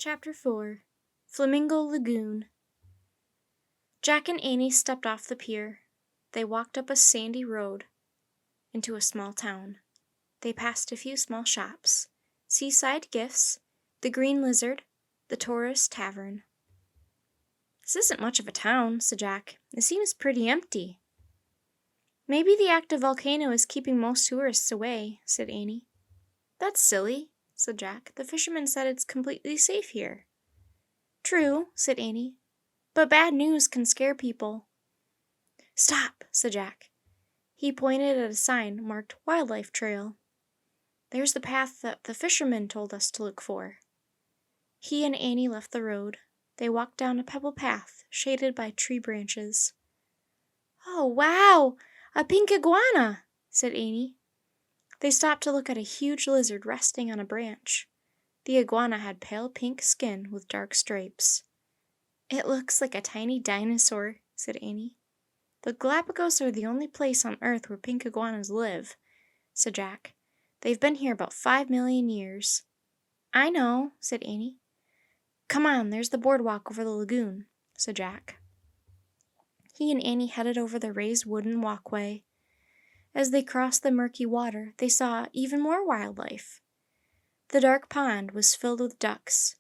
Chapter 4 Flamingo Lagoon. Jack and Annie stepped off the pier. They walked up a sandy road into a small town. They passed a few small shops, Seaside Gifts, the Green Lizard, the Tourist Tavern. "This isn't much of a town," said Jack. "It seems pretty empty." "Maybe the active volcano is keeping most tourists away," said Annie. "That's silly," said Jack. "The fisherman said it's completely safe here." "True," said Annie, "but bad news can scare people." "Stop," said Jack. He pointed at a sign marked Wildlife Trail. "There's the path that the fisherman told us to look for." He and Annie left the road. They walked down a pebble path shaded by tree branches. "Oh, wow! A pink iguana!" said Annie. They stopped to look at a huge lizard resting on a branch. The iguana had pale pink skin with dark stripes. "It looks like a tiny dinosaur," said Annie. "The Galapagos are the only place on Earth where pink iguanas live," said Jack. "They've been here about 5 million years." "I know," said Annie. "Come on, there's the boardwalk over the lagoon," said Jack. He and Annie headed over the raised wooden walkway. As they crossed the murky water, they saw even more wildlife. The dark pond was filled with ducks.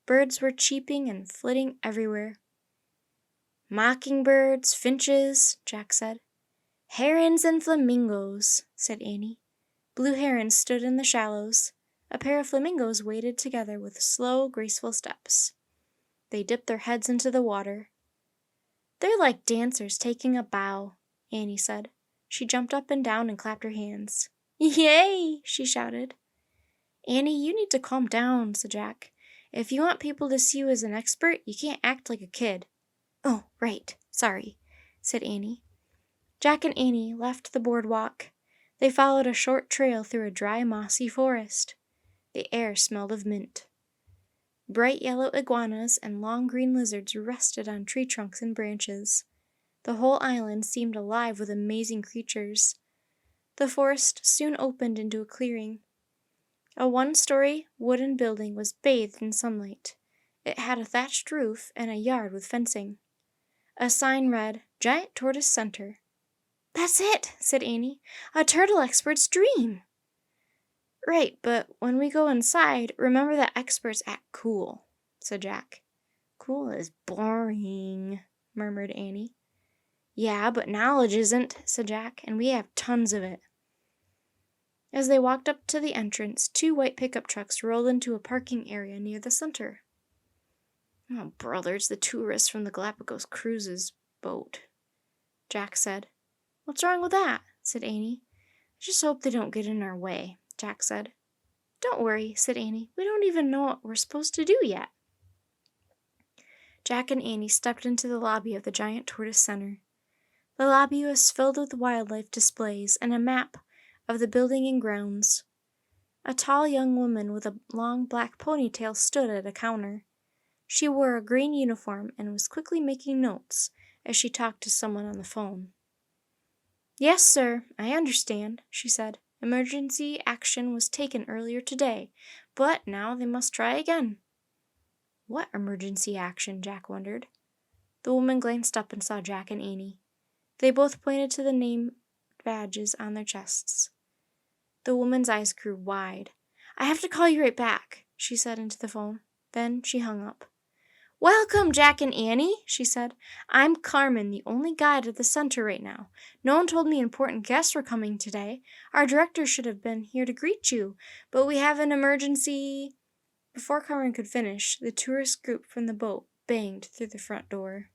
Birds were cheeping and flitting everywhere. "Mockingbirds, finches," Jack said. "Herons and flamingos," said Annie. Blue herons stood in the shallows. A pair of flamingos waded together with slow, graceful steps. They dipped their heads into the water. "They're like dancers taking a bow," Annie said. She jumped up and down and clapped her hands. "Yay!" she shouted. "Annie, you need to calm down," said Jack. "If you want people to see you as an expert, you can't act like a kid." "Oh, right. Sorry," said Annie. Jack and Annie left the boardwalk. They followed a short trail through a dry, mossy forest. The air smelled of mint. Bright yellow iguanas and long green lizards rested on tree trunks and branches. The whole island seemed alive with amazing creatures. The forest soon opened into a clearing. A one-story wooden building was bathed in sunlight. It had a thatched roof and a yard with fencing. A sign read, "Giant Tortoise Center." "That's it," said Annie. "A turtle expert's dream." "Right, but when we go inside, remember that experts act cool," said Jack. "Cool is boring," murmured Annie. "Yeah, but knowledge isn't," said Jack, "and we have tons of it." As they walked up to the entrance, 2 white pickup trucks rolled into a parking area near the center. "Oh, brother, it's the tourists from the Galapagos Cruises boat," Jack said. "What's wrong with that?" said Annie. "I just hope they don't get in our way," Jack said. "Don't worry," said Annie. "We don't even know what we're supposed to do yet." Jack and Annie stepped into the lobby of the Giant Tortoise Center. The lobby was filled with wildlife displays and a map of the building and grounds. A tall young woman with a long black ponytail stood at a counter. She wore a green uniform and was quickly making notes as she talked to someone on the phone. "Yes, sir, I understand," she said. "Emergency action was taken earlier today, but now they must try again." "What emergency action?" Jack wondered. The woman glanced up and saw Jack and Annie. They both pointed to the name badges on their chests. The woman's eyes grew wide. "I have to call you right back," she said into the phone. Then she hung up. "Welcome, Jack and Annie," she said. "I'm Carmen, the only guide at the center right now. No one told me important guests were coming today. Our director should have been here to greet you, but we have an emergency." Before Carmen could finish, the tourist group from the boat banged through the front door.